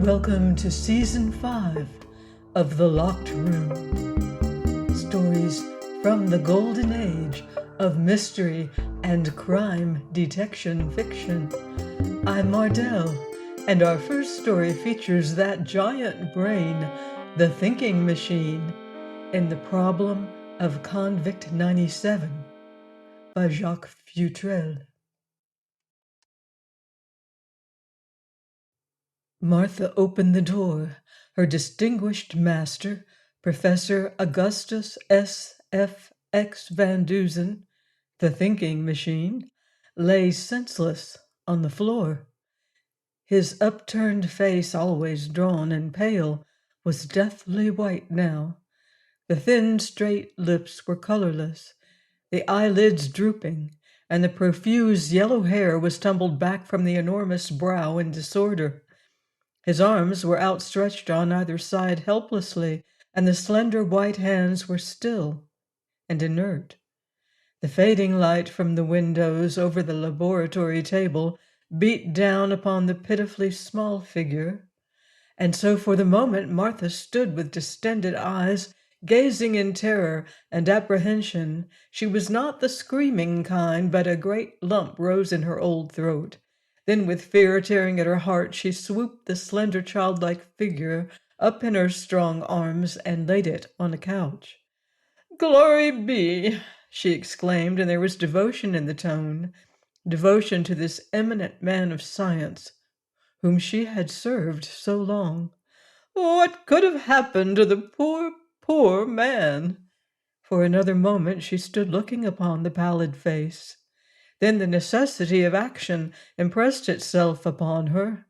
Welcome to Season 5 of The Locked Room. Stories from the golden age of mystery and crime detection fiction. I'm Mardell, and our first story features that giant brain, the thinking machine, in The Problem of Convict 97 by Jacques Futrelle. Martha opened the door. Her distinguished master, Professor Augustus S. F. X. Van Dusen, the thinking machine, lay senseless on the floor. His upturned face, always drawn and pale, was deathly white now. The thin, straight lips were colorless, the eyelids drooping, and the profuse yellow hair was tumbled back from the enormous brow in disorder. His arms were outstretched on either side helplessly, and the slender white hands were still and inert. The fading light from the windows over the laboratory table beat down upon the pitifully small figure, and so for the moment Martha stood with distended eyes, gazing in terror and apprehension. She was not the screaming kind, but a great lump rose in her old throat. Then, with fear tearing at her heart, she swooped the slender childlike figure up in her strong arms and laid it on a couch. "Glory be!" she exclaimed, and there was devotion in the tone, devotion to this eminent man of science, whom she had served so long. "What could have happened to the poor, poor man?" For another moment she stood looking upon the pallid face. Then the necessity of action impressed itself upon her.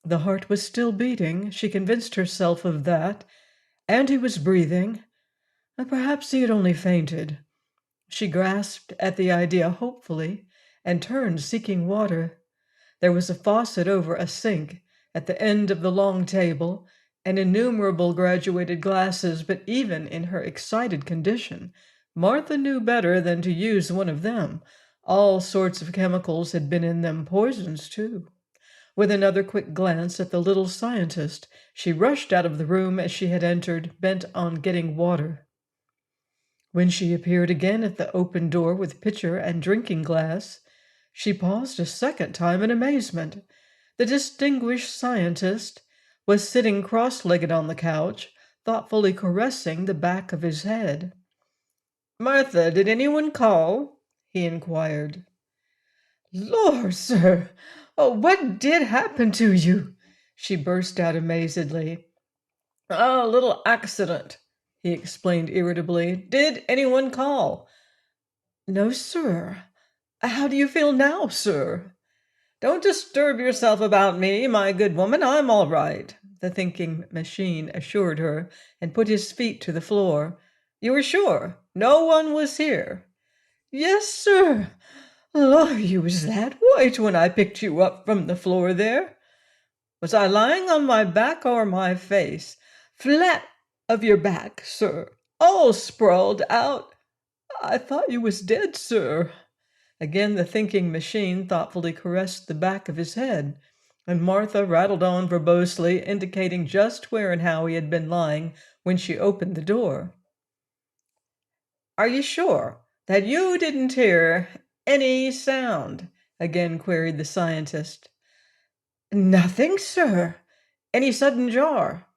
The heart was still beating, she convinced herself of that, and he was breathing. Perhaps he had only fainted. She grasped at the idea hopefully and turned, seeking water. There was a faucet over a sink at the end of the long table, and innumerable graduated glasses, but even in her excited condition, Martha knew better than to use one of them. All sorts of chemicals had been in them, poisons too. With another quick glance at the little scientist, she rushed out of the room as she had entered, bent on getting water. When she appeared again at the open door with pitcher and drinking glass, she paused a second time in amazement. The distinguished scientist was sitting cross-legged on the couch, thoughtfully caressing the back of his head. "Martha, did anyone call?" he inquired. "Lord, sir! Oh, what did happen to you?" she burst out amazedly. "A little accident," he explained irritably. "Did anyone call?" "No, sir. How do you feel now, sir?" "Don't disturb yourself about me, my good woman. I'm all right," the thinking machine assured her, and put his feet to the floor. "You are sure no one was here?" "Yes, sir. Lord, you was that white when I picked you up from the floor there." "Was I lying on my back or my face?" "Flat of your back, sir. All sprawled out. I thought you was dead, sir." Again the thinking machine thoughtfully caressed the back of his head, and Martha rattled on verbosely, indicating just where and how he had been lying when she opened the door. "Are you sure that you didn't hear any sound?" again queried the scientist. "Nothing, sir." "Any sudden jar?"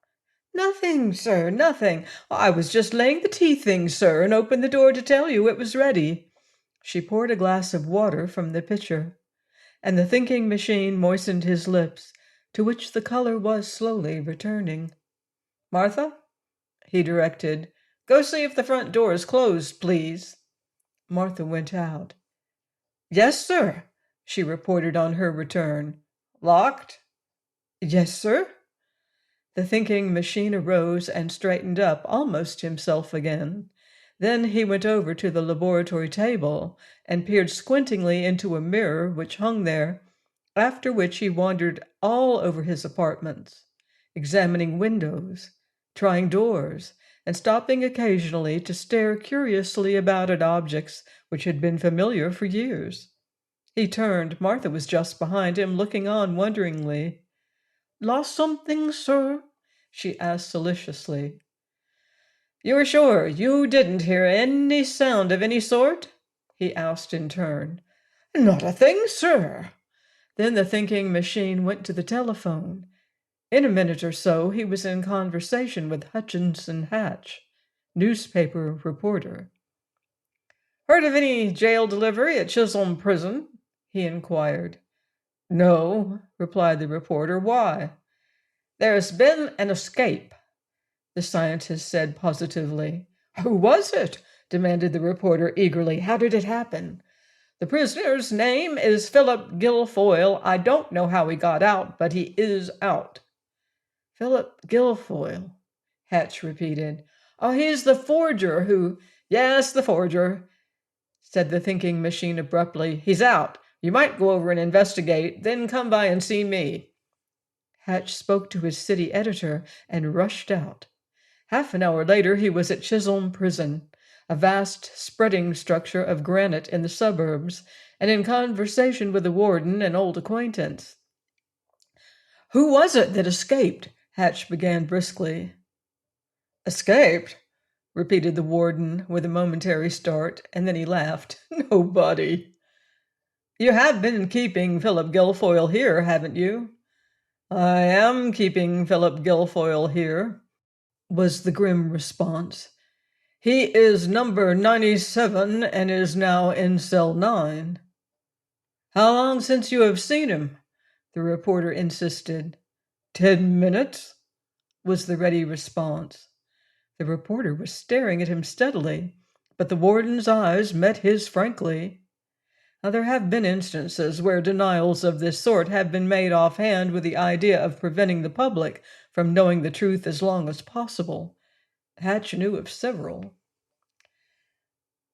"Nothing, sir, nothing. I was just laying the tea things, sir, and opened the door to tell you it was ready." She poured a glass of water from the pitcher, and the thinking machine moistened his lips, to which the color was slowly returning. "Martha," he directed, "go see if the front door is closed, please." Martha went out. "Yes, sir," she reported on her return. "Locked?" "Yes, sir." The thinking machine arose and straightened up, almost himself again. Then he went over to the laboratory table and peered squintingly into a mirror which hung there, after which he wandered all over his apartments, examining windows, trying doors, and stopping occasionally to stare curiously about at objects which had been familiar for years. He turned. Martha was just behind him, looking on wonderingly. lost something, sir?" she asked solicitously. "You are sure you didn't hear any sound of any sort?" he asked in turn. "Not a thing, sir." Then the thinking machine went to the telephone. In a minute or so, he was in conversation with Hutchinson Hatch, newspaper reporter. "Heard of any jail delivery at Chisholm Prison?" he inquired. "No," replied the reporter. "Why?" "There's been an escape," the scientist said positively. "Who was it?" demanded the reporter eagerly. "How did it happen?" "The prisoner's name is Philip Guilfoyle. I don't know how he got out, but he is out." "Philip Guilfoyle," Hatch repeated. "Oh, he's the forger who—" "Yes, the forger," said the thinking machine abruptly. "He's out. You might go over and investigate, then come by and see me." Hatch spoke to his city editor and rushed out. Half an hour later, he was at Chisholm Prison, a vast spreading structure of granite in the suburbs, and in conversation with the warden, an old acquaintance. "Who was it that escaped?" Hatch began briskly. "Escaped?" repeated the warden with a momentary start, and then he laughed. "Nobody." "You have been keeping Philip Guilfoyle here, haven't you?" "I am keeping Philip Guilfoyle here," was the grim response. "He is number 97 and is now in cell 9. "How long since you have seen him?" the reporter insisted. 10 minutes, was the ready response. The reporter was staring at him steadily, but the warden's eyes met his frankly. Now, there have been instances where denials of this sort have been made offhand with the idea of preventing the public from knowing the truth as long as possible. Hatch knew of several.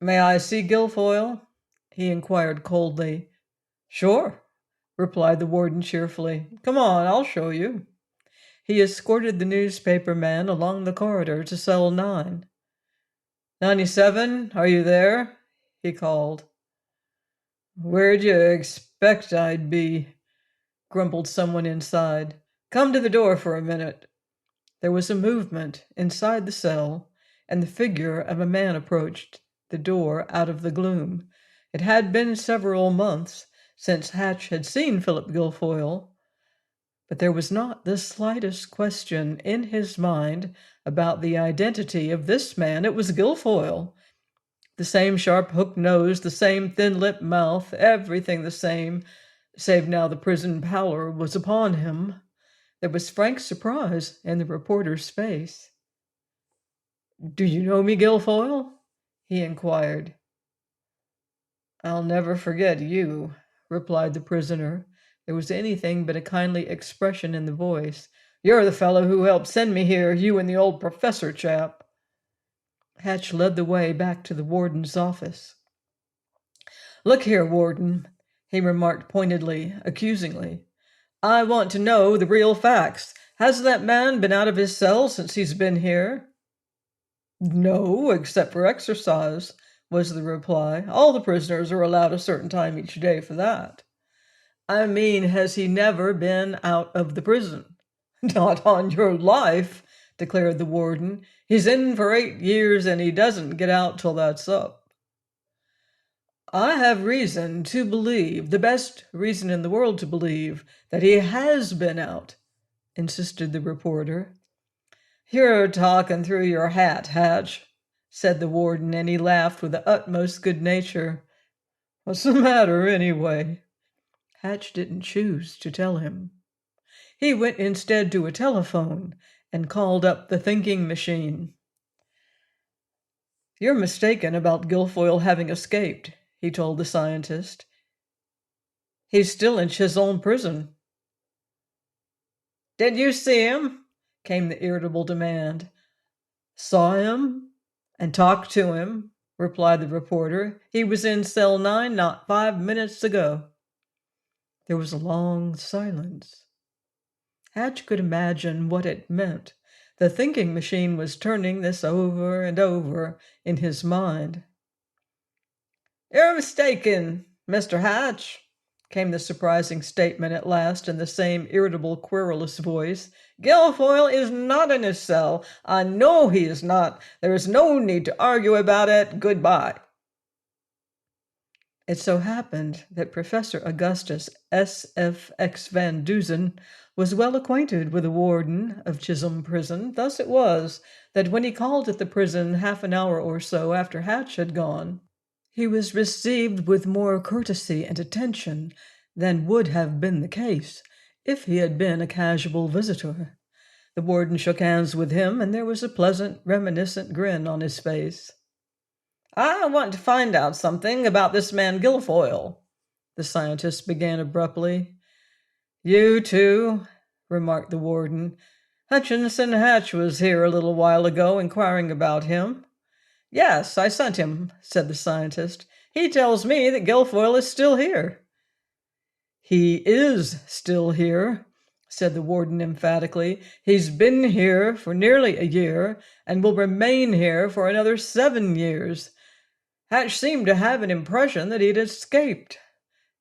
"May I see Guilfoyle?" he inquired coldly. "Sure," replied the warden cheerfully. "Come on, I'll show you." He escorted the newspaper man along the corridor to cell 9. "97, are you there?" he called. "Where'd you expect I'd be?" grumbled someone inside. "Come to the door for a minute." There was a movement inside the cell, and the figure of a man approached the door out of the gloom. It had been several months since Hatch had seen Philip Guilfoyle, but there was not the slightest question in his mind about the identity of this man. It was Guilfoyle. The same sharp hooked nose, the same thin-lipped mouth, everything the same, save now the prison pallor was upon him. There was frank surprise in the reporter's face. "Do you know me, Guilfoyle?" he inquired. "I'll never forget you," replied the prisoner. There was anything but a kindly expression in the voice. "You're the fellow who helped send me here, you and the old professor chap." Hatch led the way back to the warden's office. "Look here, warden," he remarked pointedly, accusingly. "I want to know the real facts. Has that man been out of his cell since he's been here?" "No, except for exercise," was the reply. "All the prisoners are allowed a certain time each day for that." "I mean, has he never been out of the prison?" "Not on your life," declared the warden. "He's in for 8 years, and he doesn't get out till that's up." "I have reason to believe, the best reason in the world to believe, that he has been out," insisted the reporter. "You're talking through your hat, Hatch," said the warden, and he laughed with the utmost good nature. "What's the matter, anyway?" Hatch didn't choose to tell him. He went instead to a telephone and called up the thinking machine. "You're mistaken about Guilfoyle having escaped," he told the scientist. "He's still in Chisholm Prison." "Did you see him?" came the irritable demand. "Saw him and talked to him," replied the reporter. "He was in cell 9 not 5 minutes ago." There was a long silence. Hatch could imagine what it meant. The thinking machine was turning this over and over in his mind. "You're mistaken, Mr. Hatch," came the surprising statement at last in the same irritable, querulous voice. "Guilfoyle is not in his cell. I know he is not. There is no need to argue about it. Goodbye." It so happened that Professor Augustus S.F.X. Van Duzen was well acquainted with the warden of Chisholm Prison. Thus it was that when he called at the prison half an hour or so after Hatch had gone, he was received with more courtesy and attention than would have been the case if he had been a casual visitor. The warden shook hands with him, and there was a pleasant, reminiscent grin on his face. "I want to find out something about this man Guilfoyle," the scientist began abruptly. "You too," remarked the warden. "Hutchinson Hatch was here a little while ago inquiring about him." "Yes, I sent him," said the scientist. "He tells me that Guilfoyle is still here." "He is still here," said the warden emphatically. "He's been here for nearly a year and will remain here for another 7 years. Hatch seemed to have an impression that he'd escaped.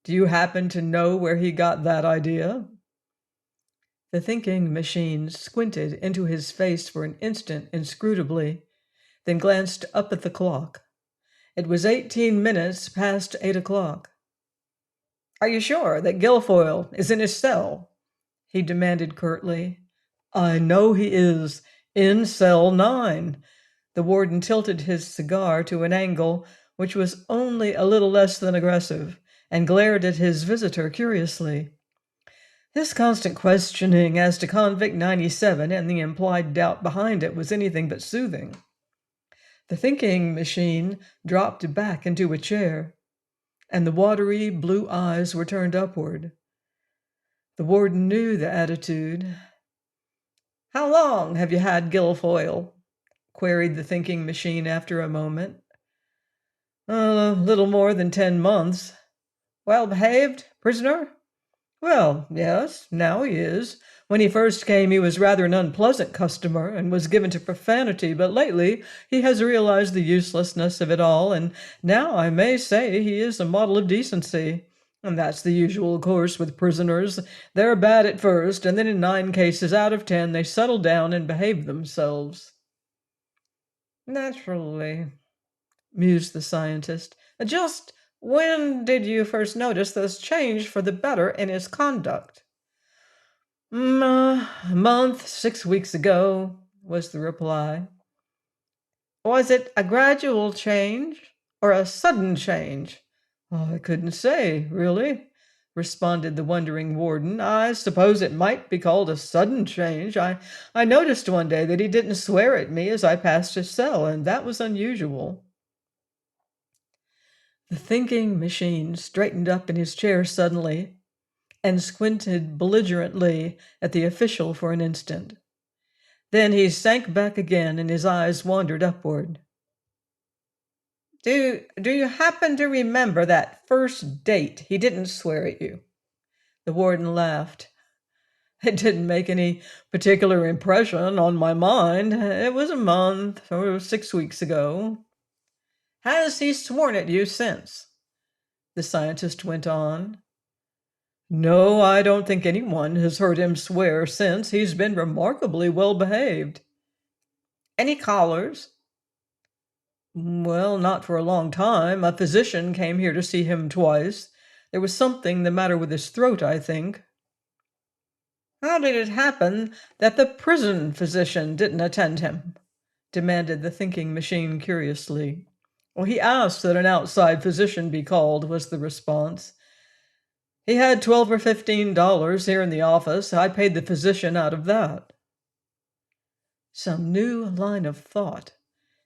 Do you happen to know where he got that idea?" The thinking machine squinted into his face for an instant inscrutably, then glanced up at the clock. It was 18 minutes past 8 o'clock. "Are you sure that Guilfoyle is in his cell?" he demanded curtly. "I know he is, in cell 9. The warden tilted his cigar to an angle which was only a little less than aggressive, and glared at his visitor curiously. This constant questioning as to Convict 97 and the implied doubt behind it was anything but soothing. The thinking machine dropped back into a chair, and the watery blue eyes were turned upward. The warden knew the attitude. "How long have you had Guilfoyle?" queried the thinking machine after a moment. "A little more than 10 months. Well behaved, prisoner?" "Well, yes, now he is. When he first came, he was rather an unpleasant customer and was given to profanity, but lately he has realized the uselessness of it all, and now I may say he is a model of decency. And that's the usual course with prisoners. They're bad at first, and then in 9 cases out of 10 they settle down and behave themselves." "Naturally," mused the scientist. "Just when did you first notice this change for the better in his conduct?" "A month, 6 weeks ago," was the reply. "Was it a gradual change or a sudden change?" "I couldn't say, really," responded the wondering warden. "I suppose it might be called a sudden change. I noticed one day that he didn't swear at me as I passed his cell, and that was unusual." The thinking machine straightened up in his chair suddenly and squinted belligerently at the official for an instant. Then he sank back again and his eyes wandered upward. Do you happen to remember that first date he didn't swear at you?" The warden laughed. "It didn't make any particular impression on my mind. It was a month or 6 weeks ago." "Has he sworn at you since?" the scientist went on. "No, I don't think anyone has heard him swear since. He's been remarkably well behaved." "Any callers?" "Well, not for a long time. A physician came here to see him twice. There was something the matter with his throat, I think." "How did it happen that the prison physician didn't attend him?" demanded the thinking machine curiously. "Well, he asked that an outside physician be called," was the response. "He had $12 or $15 here in the office. I paid the physician out of that." Some new line of thought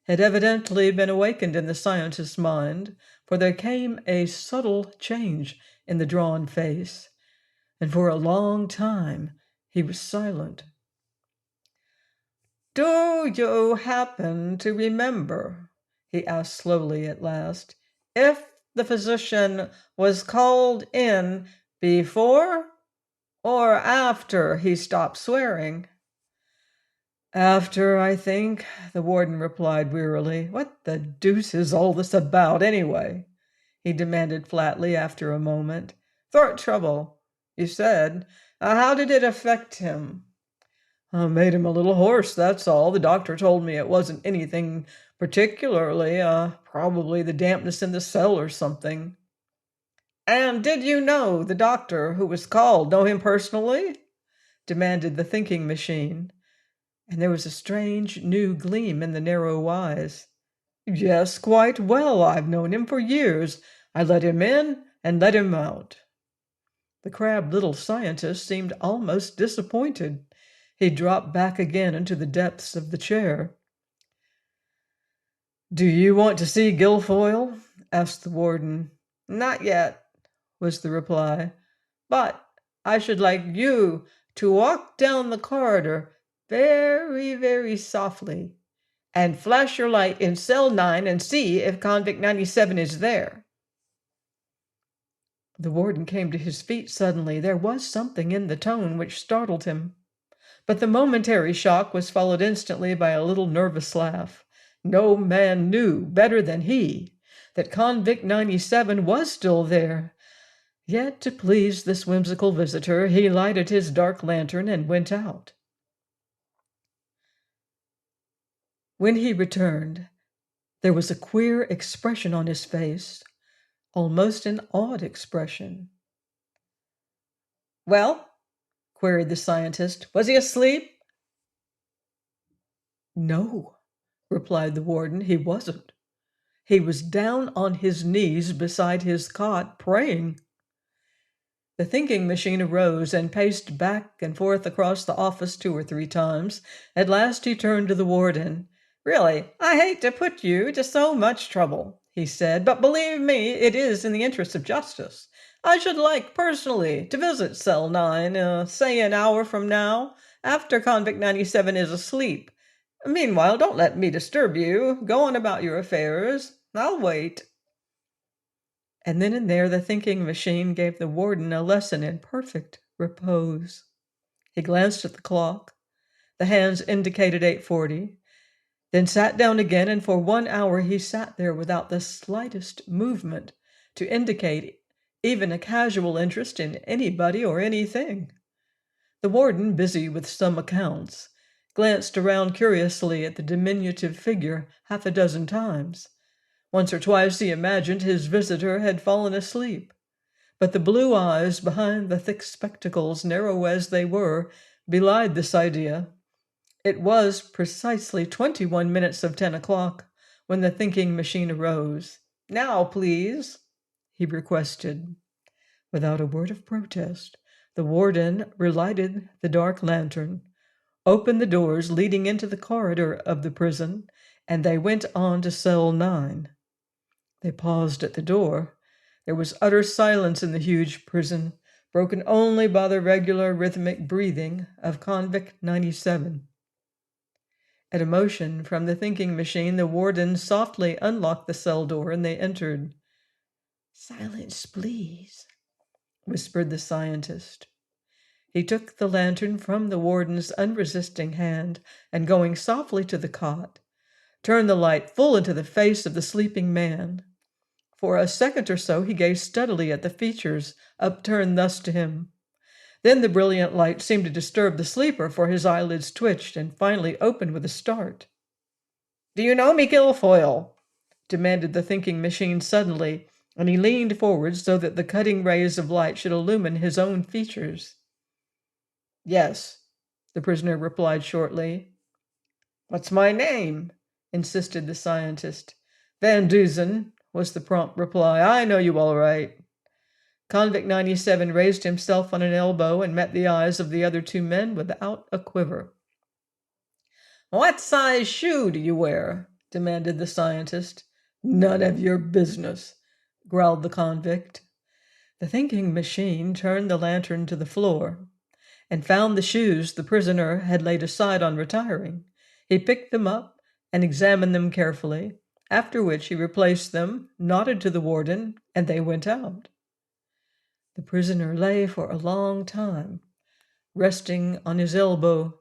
had evidently been awakened in the scientist's mind, for there came a subtle change in the drawn face, and for a long time he was silent. "Do you happen to remember," he asked slowly at last, "if the physician was called in before or after he stopped swearing?" "After, I think," the warden replied wearily. "What the deuce is all this about, anyway?" he demanded flatly after a moment. Throat trouble, you said. How did it affect him? Made him a little hoarse, that's all. The doctor told me it wasn't anything particularly, probably the dampness in the cell or something. And did you know the doctor who was called? Know him personally? Demanded the thinking machine, and there was a strange new gleam in the narrow eyes. Yes, quite well. I've known him for years. I let him in and let him out. The crabbed little scientist seemed almost disappointed. He dropped back again into the depths of the chair. Do you want to see Guilfoyle? Asked the warden. Not yet, was the reply. But I should like you to walk down the corridor very, very softly and flash your light in cell 9 and see if convict 97 is there. The warden came to his feet suddenly. There was something in the tone which startled him. But the momentary shock was followed instantly by a little nervous laugh. No man knew better than he that convict 97 was still there. Yet, to please this whimsical visitor, he lighted his dark lantern and went out. When he returned, there was a queer expression on his face, almost an awed expression. Well, queried the scientist, was he asleep? No, replied the warden, he wasn't. He was down on his knees beside his cot, praying. The thinking machine arose and paced back and forth across the office 2 or 3 times. At last he turned to the warden. Really, I hate to put you to so much trouble, he said, but believe me, it is in the interest of justice. I should like personally to visit cell 9, say an hour from now, after convict 97 is asleep. Meanwhile, don't let me disturb you. Go on about your affairs. I'll wait. And then and there the thinking machine gave the warden a lesson in perfect repose. He glanced at the clock. The hands indicated 8:40, then sat down again, and for 1 hour he sat there without the slightest movement to indicate even a casual interest in anybody or anything. The warden, busy with some accounts, glanced around curiously at the diminutive figure 6 times. Once or twice he imagined his visitor had fallen asleep, but the blue eyes behind the thick spectacles, narrow as they were, belied this idea. It was precisely 21 minutes of 10 o'clock when the thinking machine arose. Now, please, he requested. Without a word of protest, the warden relighted the dark lantern, opened the doors leading into the corridor of the prison, and they went on to cell 9. They paused at the door. There was utter silence in the huge prison, broken only by the regular rhythmic breathing of convict 97. At a motion from the thinking machine, the warden softly unlocked the cell door and they entered. Silence, please, whispered the scientist. He took the lantern from the warden's unresisting hand and, going softly to the cot, turned the light full into the face of the sleeping man. For a second or so he gazed steadily at the features upturned thus to him. Then the brilliant light seemed to disturb the sleeper, for his eyelids twitched and finally opened with a start. Do you know me, Guilfoyle? Demanded the thinking machine suddenly, and he leaned forward so that the cutting rays of light should illumine his own features. Yes, the prisoner replied shortly. What's my name? Insisted the scientist. Van Duzen, was the prompt reply. I know you all right. Convict 97 raised himself on an elbow and met the eyes of the other 2 men without a quiver. What size shoe do you wear? Demanded the scientist. None of your business, growled the convict. The thinking machine turned the lantern to the floor and found the shoes the prisoner had laid aside on retiring. He picked them up and examined them carefully, after which he replaced them, nodded to the warden, and they went out. The prisoner lay for a long time, resting on his elbow,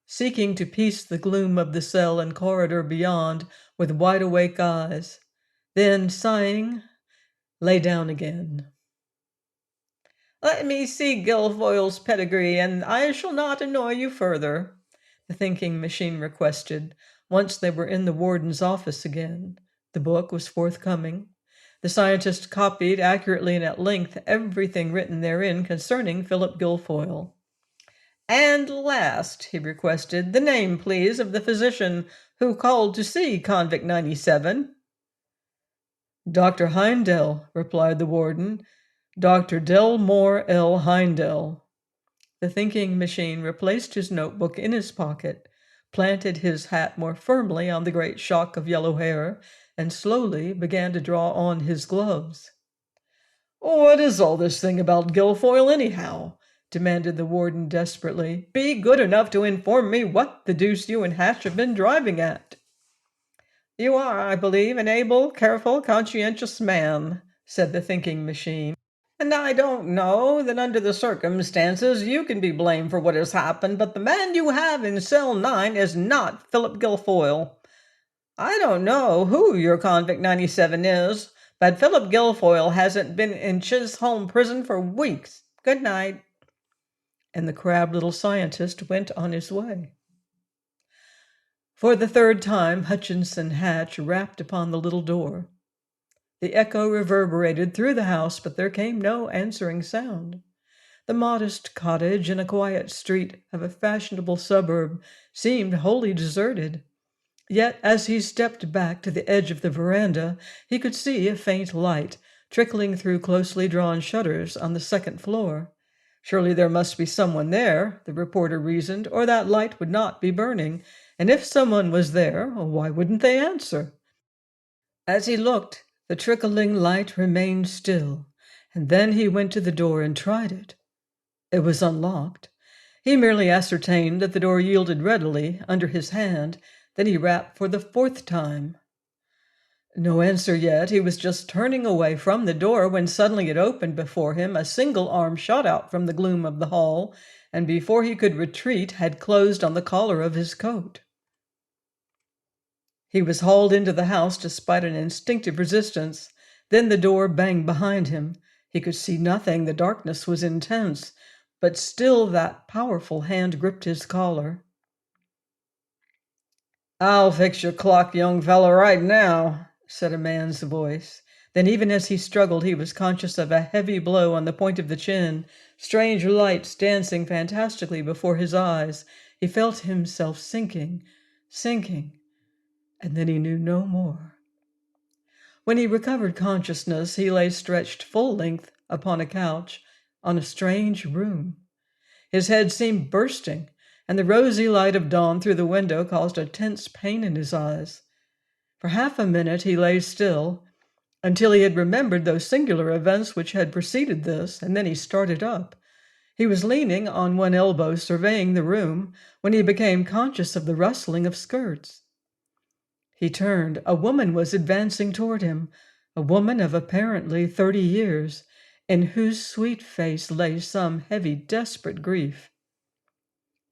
seeking to piece the gloom of the cell and corridor beyond with wide-awake eyes, then, sighing, lay down again. Let me see Guilfoyle's pedigree, and I shall not annoy you further, the thinking machine requested, once they were in the warden's office again. The book was forthcoming. The scientist copied accurately and at length everything written therein concerning Philip Guilfoyle. And last, he requested, the name, please, of the physician who called to see Convict 97. Dr. Heindel, replied the warden. Dr. Delmore L. Heindel. The thinking machine replaced his notebook in his pocket, planted his hat more firmly on the great shock of yellow hair, and slowly began to draw on his gloves. What is all this thing about Guilfoyle, anyhow? Demanded the warden desperately. Be good enough to inform me what the deuce you and Hatch have been driving at. You are, I believe, an able, careful, conscientious man, said the thinking machine. And I don't know that under the circumstances you can be blamed for what has happened, but the man you have in cell 9 is not Philip Guilfoyle. I don't know who your Convict 97 is, but Philip Guilfoyle hasn't been in Chisholm prison for weeks. Good night. And the crabbed little scientist went on his way. For the third time, Hutchinson Hatch rapped upon the little door. The echo reverberated through the house, but there came no answering sound. The modest cottage in a quiet street of a fashionable suburb seemed wholly deserted. Yet, as he stepped back to the edge of the veranda, he could see a faint light trickling through closely drawn shutters on the second floor. Surely there must be someone there, the reporter reasoned, or that light would not be burning. And if someone was there, why wouldn't they answer? As he looked, the trickling light remained still, and then he went to the door and tried it. It was unlocked. He merely ascertained that the door yielded readily under his hand. Then he rapped for the fourth time. No answer yet. He was just turning away from the door when suddenly it opened before him. A single arm shot out from the gloom of the hall, and before he could retreat had closed on the collar of his coat. He was hauled into the house despite an instinctive resistance. Then the door banged behind him. He could see nothing. The darkness was intense, but still that powerful hand gripped his collar. I'll fix your clock, young fellow, right now, said a man's voice. Then, even as he struggled, he was conscious of a heavy blow on the point of the chin, strange lights dancing fantastically before his eyes. He felt himself sinking, and then he knew no more. When he recovered consciousness, he lay stretched full length upon a couch on a strange room. His head seemed bursting, and the rosy light of dawn through the window caused a tense pain in his eyes. For half a minute he lay still, until he had remembered those singular events which had preceded this, and then he started up. He was leaning on one elbow, surveying the room, when he became conscious of the rustling of skirts. He turned. A woman was advancing toward him, a woman of apparently 30 years, in whose sweet face lay some heavy, desperate grief.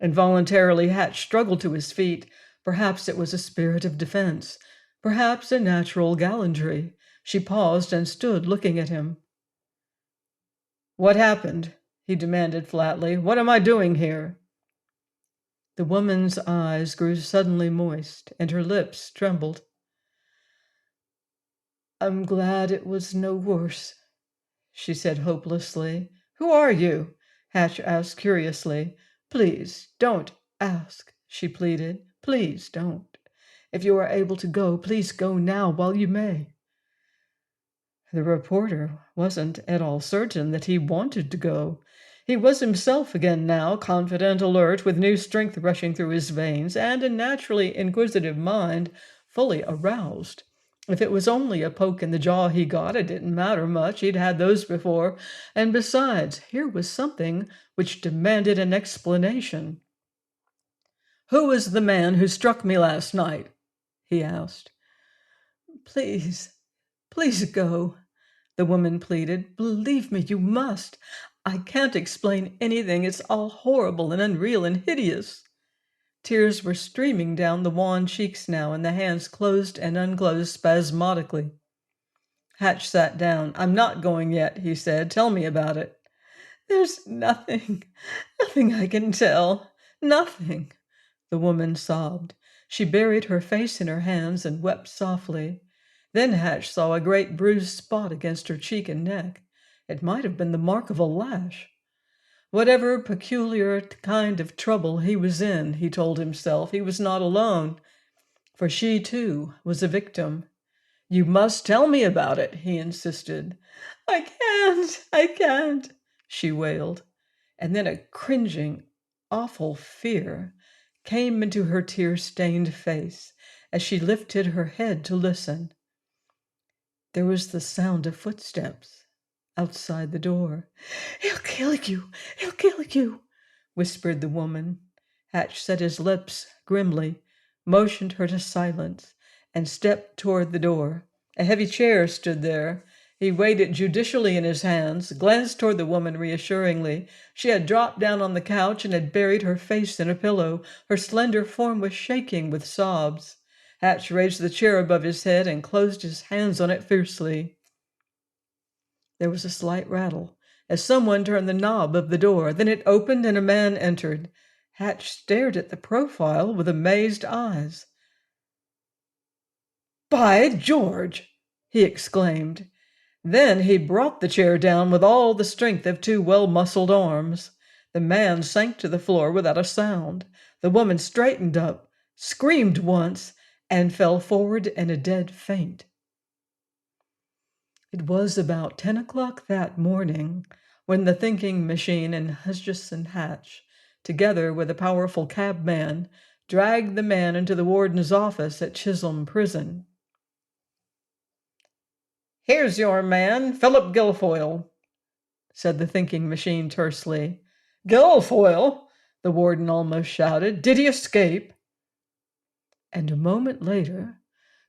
Involuntarily, Hatch struggled to his feet. Perhaps it was a spirit of defense, perhaps a natural gallantry. She paused and stood looking at him. What happened? He demanded flatly. What am I doing here? The woman's eyes grew suddenly moist, and her lips trembled. I'm glad it was no worse, she said hopelessly. Who are you? Hatch asked curiously. Please, don't ask, she pleaded. Please don't. If you are able to go, please go now while you may. The reporter wasn't at all certain that he wanted to go. He was himself again now, confident, alert, with new strength rushing through his veins, and a naturally inquisitive mind fully aroused. If it was only a poke in the jaw he got, it didn't matter much. He'd had those before. And besides, here was something which demanded an explanation. Who was the man who struck me last night? He asked. Please go, the woman pleaded. Believe me, you must. I can't explain anything. It's all horrible and unreal and hideous. Tears were streaming down the wan cheeks now, and the hands closed and unclosed spasmodically. Hatch sat down. I'm not going yet, he said. Tell me about it. There's nothing I can tell. Nothing. The woman sobbed. She buried her face in her hands and wept softly. Then Hatch saw a great bruised spot against her cheek and neck. It might have been the mark of a lash. Whatever peculiar kind of trouble he was in, he told himself, he was not alone, for she, too, was a victim. You must tell me about it, he insisted. I can't, she wailed. And then a cringing, awful fear came into her tear-stained face as she lifted her head to listen. There was the sound of footsteps outside the door. He'll kill you, whispered the woman. Hatch set his lips grimly, motioned her to silence, and stepped toward the door. A heavy chair stood there. He weighed it judicially in his hands, glanced toward the woman reassuringly. She had dropped down on the couch and had buried her face in a pillow. Her slender form was shaking with sobs. Hatch raised the chair above his head and closed his hands on it fiercely. There was a slight rattle as someone turned the knob of the door. Then it opened and a man entered. Hatch stared at the profile with amazed eyes. By George! He exclaimed. Then he brought the chair down with all the strength of two well-muscled arms. The man sank to the floor without a sound. The woman straightened up, screamed once, and fell forward in a dead faint. It was about 10 o'clock that morning when the thinking machine and Hutchison Hatch, together with a powerful cabman, dragged the man into the warden's office at Chisholm Prison. Here's your man, Philip Guilfoyle, said the thinking machine tersely. Guilfoyle? The warden almost shouted. Did he escape? And a moment later,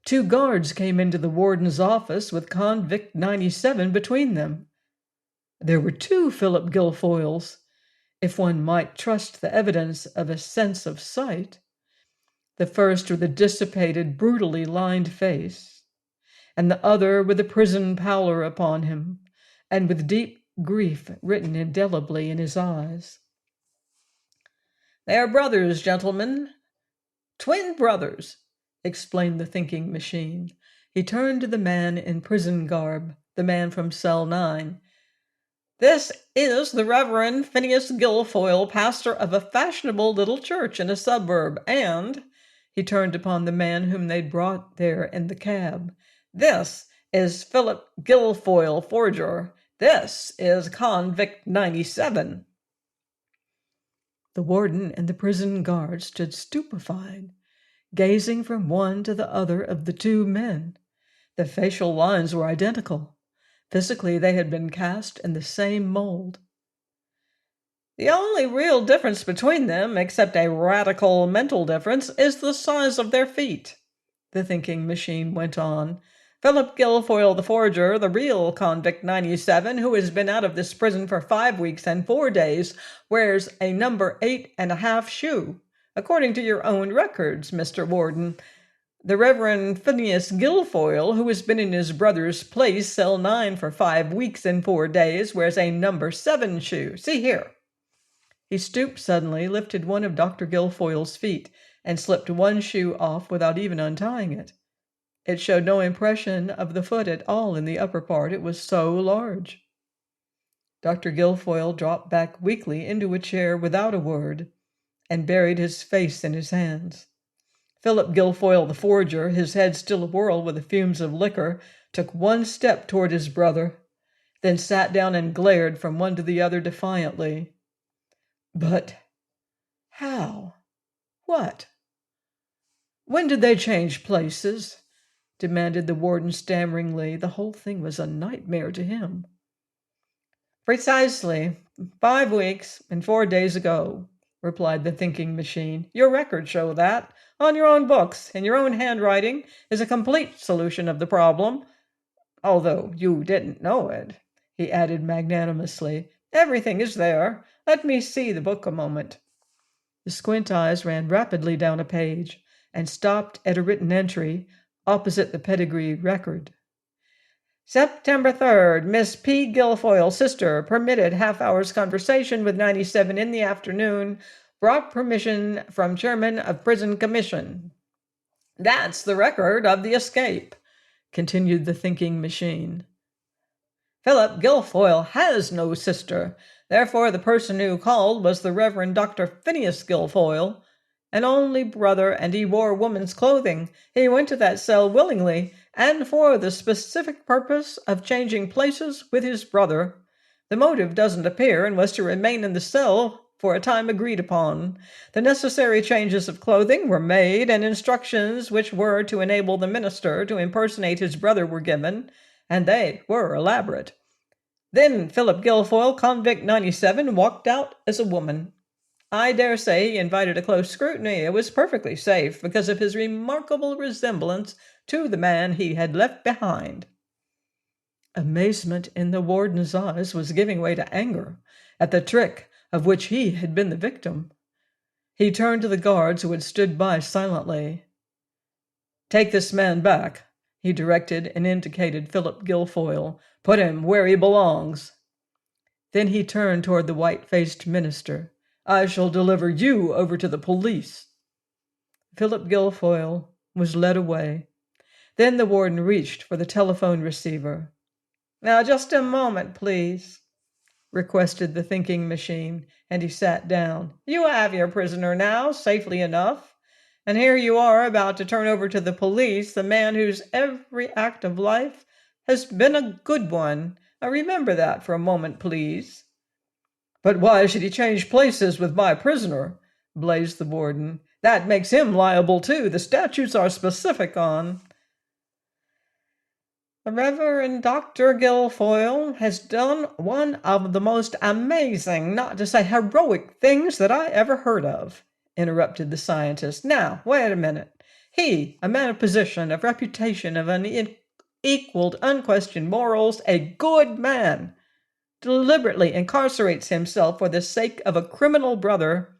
two guards came into the warden's office with Convict 97 between them. There were two Philip Guilfoyles, if one might trust the evidence of a sense of sight. The first with a dissipated, brutally lined face, and the other with a prison pallor upon him, and with deep grief written indelibly in his eyes. They are brothers, gentlemen. Twin brothers, explained the thinking machine. He turned to the man in prison garb, the man from cell 9. This is the Reverend Phineas Guilfoyle, pastor of a fashionable little church in a suburb, and, he turned upon the man whom they'd brought there in the cab, this is Philip Guilfoyle, forger. This is Convict 97. The warden and the prison guard stood stupefied, gazing from one to the other of the two men. The facial lines were identical. Physically, they had been cast in the same mold. The only real difference between them, except a radical mental difference, is the size of their feet, the thinking machine went on. Philip Guilfoyle, the forger, the real Convict 97, who has been out of this prison for 5 weeks and 4 days, wears a number 8.5 shoe, according to your own records, Mr. Warden. The Reverend Phineas Guilfoyle, who has been in his brother's place, cell 9, for 5 weeks and 4 days, wears a number 7 shoe. See here. He stooped suddenly, lifted one of Dr. Guilfoyle's feet, and slipped one shoe off without even untying it. It showed no impression of the foot at all in the upper part. It was so large. Dr. Guilfoyle dropped back weakly into a chair without a word and buried his face in his hands. Philip Guilfoyle, the forger, his head still awhirl with the fumes of liquor, took one step toward his brother, then sat down and glared from one to the other defiantly. But how? What? When did they change places? Demanded the warden stammeringly. The whole thing was a nightmare to him. Precisely 5 weeks and 4 days ago, replied the thinking machine. Your records show that. On your own books, in your own handwriting, is a complete solution of the problem. Although you didn't know it, he added magnanimously. Everything is there. Let me see the book a moment. The squint eyes ran rapidly down a page and stopped at a written entry opposite the pedigree record. September 3rd, Miss P. Guilfoyle, sister, permitted half-hour's conversation with 97 in the afternoon, brought permission from chairman of prison commission. That's the record of the escape, continued the thinking machine. Philip Guilfoyle has no sister. Therefore, the person who called was the Reverend Dr. Phineas Guilfoyle, an only brother, and he wore woman's clothing. He went to that cell willingly, and for the specific purpose of changing places with his brother. The motive doesn't appear, and was to remain in the cell for a time agreed upon. The necessary changes of clothing were made, and instructions which were to enable the minister to impersonate his brother were given, and they were elaborate. Then Philip Guilfoyle, Convict 97, walked out as a woman. I dare say he invited a close scrutiny. It was perfectly safe because of his remarkable resemblance to the man he had left behind. Amazement in the warden's eyes was giving way to anger at the trick of which he had been the victim. He turned to the guards who had stood by silently. "Take this man back," he directed, and indicated Philip Guilfoyle. "Put him where he belongs." Then he turned toward the white-faced minister. "I shall deliver you over to the police." Philip Guilfoyle was led away. Then the warden reached for the telephone receiver. "Now, just a moment, please," requested the thinking machine, and he sat down. "You have your prisoner now, safely enough. And here you are about to turn over to the police the man whose every act of life has been a good one. Now remember that for a moment, please." "But why should he change places with my prisoner?" blazed the warden. "That makes him liable too. The statutes are specific on—" "The Reverend Dr. Guilfoyle has done one of the most amazing, not to say heroic, things that I ever heard of," interrupted the scientist. "Now, wait a minute. He, a man of position, of reputation, of unequaled, unquestioned morals, a good man, deliberately incarcerates himself for the sake of a criminal brother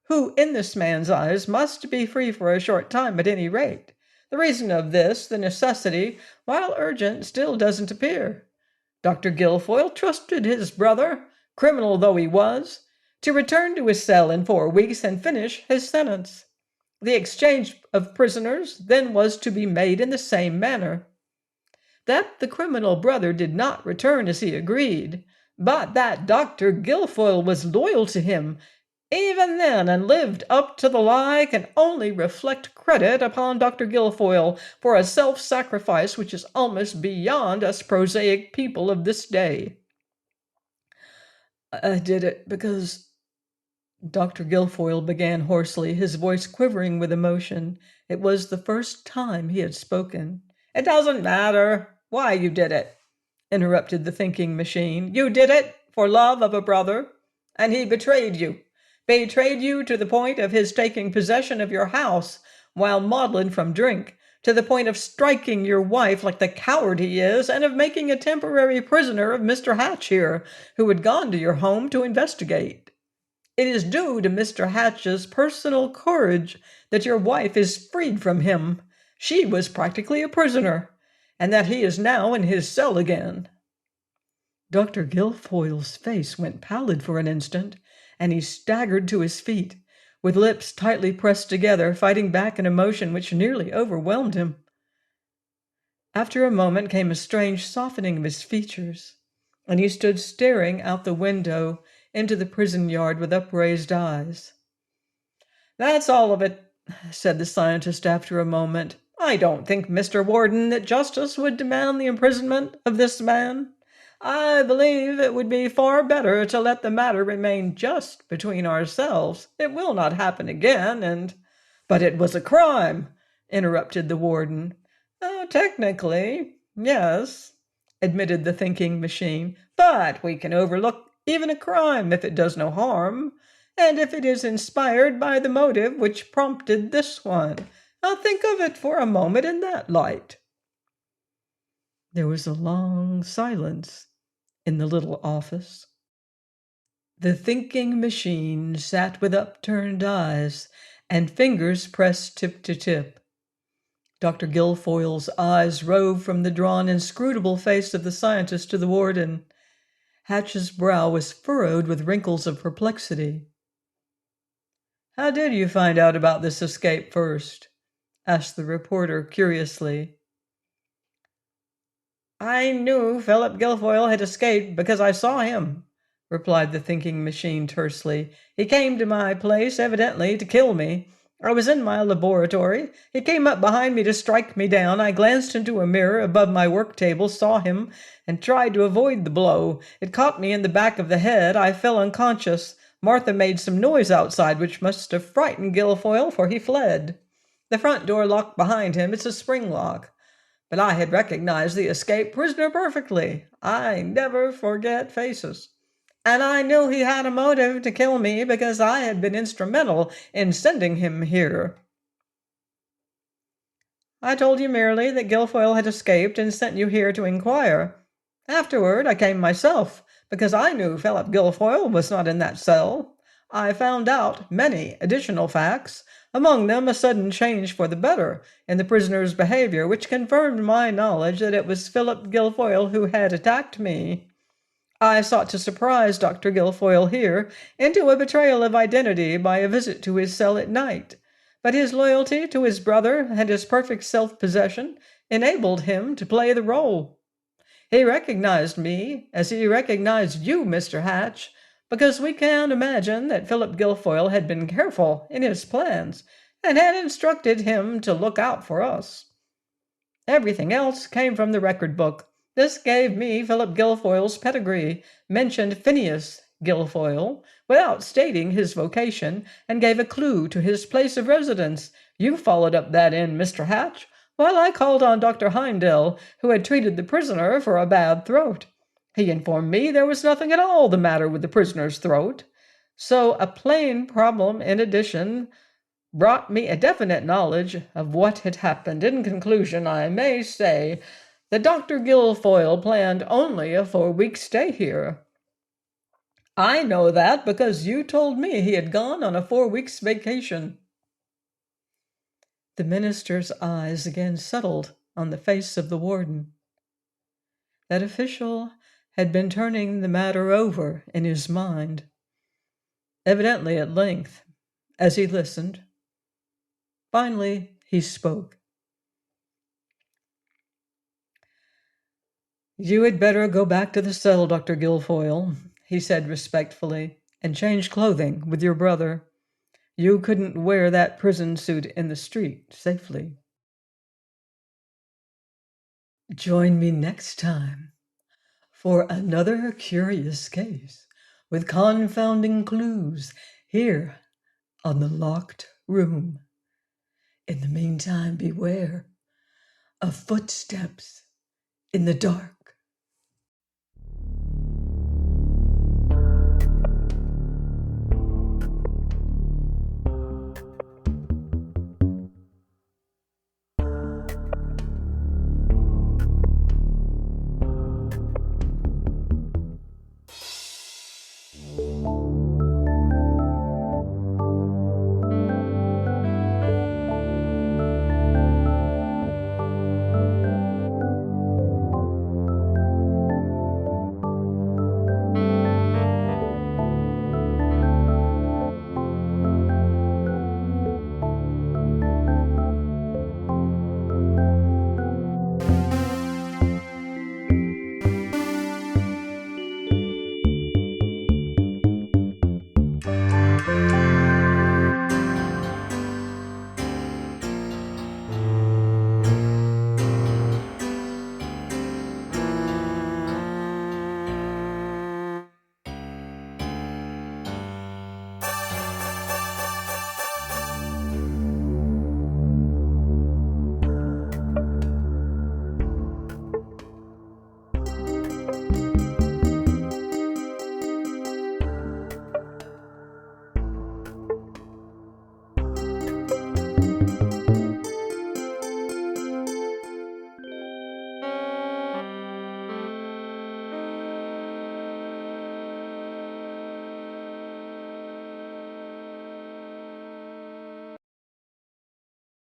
who, in this man's eyes, must be free for a short time at any rate. The reason of this, the necessity, while urgent, still doesn't appear. Dr. Guilfoyle trusted his brother, criminal though he was, to return to his cell in 4 weeks and finish his sentence. The exchange of prisoners then was to be made in the same manner. That the criminal brother did not return as he agreed, but that Dr. Guilfoyle was loyal to him even then and lived up to the lie can only reflect credit upon Dr. Guilfoyle for a self-sacrifice which is almost beyond us prosaic people of this day." "I did it because—" Dr. Guilfoyle began hoarsely, his voice quivering with emotion. It was the first time he had spoken. "It doesn't matter why you did it," interrupted the thinking machine. "You did it for love of a brother, and he betrayed you to the point of his taking possession of your house while maudlin from drink, to the point of striking your wife like the coward he is, and of making a temporary prisoner of Mr. Hatch here, who had gone to your home to investigate. It is due to Mr. Hatch's personal courage that your wife is freed from him. She was practically a prisoner, and that he is now in his cell again." Dr. Guilfoyle's face went pallid for an instant, and he staggered to his feet, with lips tightly pressed together, fighting back an emotion which nearly overwhelmed him. After a moment came a strange softening of his features, and he stood staring out the window into the prison yard with upraised eyes. "That's all of it," said the scientist after a moment. "I don't think, Mr. Warden, that justice would demand the imprisonment of this man. I believe it would be far better to let the matter remain just between ourselves. It will not happen again, and—" "But it was a crime," interrupted the warden. "Technically, yes," admitted the thinking machine. "But we can overlook even a crime if it does no harm, and if it is inspired by the motive which prompted this one. Now think of it for a moment in that light." There was a long silence in the little office. The thinking machine sat with upturned eyes and fingers pressed tip to tip. Dr. Guilfoyle's eyes roved from the drawn, inscrutable face of the scientist to the warden. Hatch's brow was furrowed with wrinkles of perplexity. "How did you find out about this escape first?" asked the reporter curiously. "I knew Philip Guilfoyle had escaped because I saw him," replied the thinking machine tersely. "He came to my place, evidently, to kill me. I was in my laboratory. He came up behind me to strike me down. I glanced into a mirror above my work table, saw him, and tried to avoid the blow. It caught me in the back of the head. I fell unconscious. Martha made some noise outside, which must have frightened Guilfoyle, for he fled. The front door locked behind him. It's a spring lock. But I had recognized the escaped prisoner perfectly. I never forget faces. And I knew he had a motive to kill me because I had been instrumental in sending him here." "I told you merely that Guilfoyle had escaped and sent you here to inquire. Afterward, I came myself, because I knew Philip Guilfoyle was not in that cell. I found out many additional facts, among them a sudden change for the better in the prisoner's behavior, which confirmed my knowledge that it was Philip Guilfoyle who had attacked me. I sought to surprise Dr. Guilfoyle here into a betrayal of identity by a visit to his cell at night, but his loyalty to his brother and his perfect self-possession enabled him to play the role. He recognized me as he recognized you, Mr. Hatch, because we can imagine that Philip Guilfoyle had been careful in his plans and had instructed him to look out for us. Everything else came from the record book. This gave me Philip Guilfoyle's pedigree, mentioned Phineas Guilfoyle without stating his vocation, and gave a clue to his place of residence. You followed up that end, Mr. Hatch, while I called on Dr. Heimdall, who had treated the prisoner for a bad throat. He informed me there was nothing at all the matter with the prisoner's throat. So a plain problem, in addition, brought me a definite knowledge of what had happened. In conclusion, I may say that Dr. Guilfoyle planned only a 4-week stay here. I know that because you told me he had gone on a 4 weeks vacation." The minister's eyes again settled on the face of the warden. That official had been turning the matter over in his mind. Evidently at length, as he listened. Finally, he spoke. "You had better go back to the cell, Dr. Guilfoyle," he said respectfully, "and change clothing with your brother. You couldn't wear that prison suit in the street safely." Join me next time for another curious case with confounding clues here on The Locked Room. In the meantime, beware of footsteps in the dark.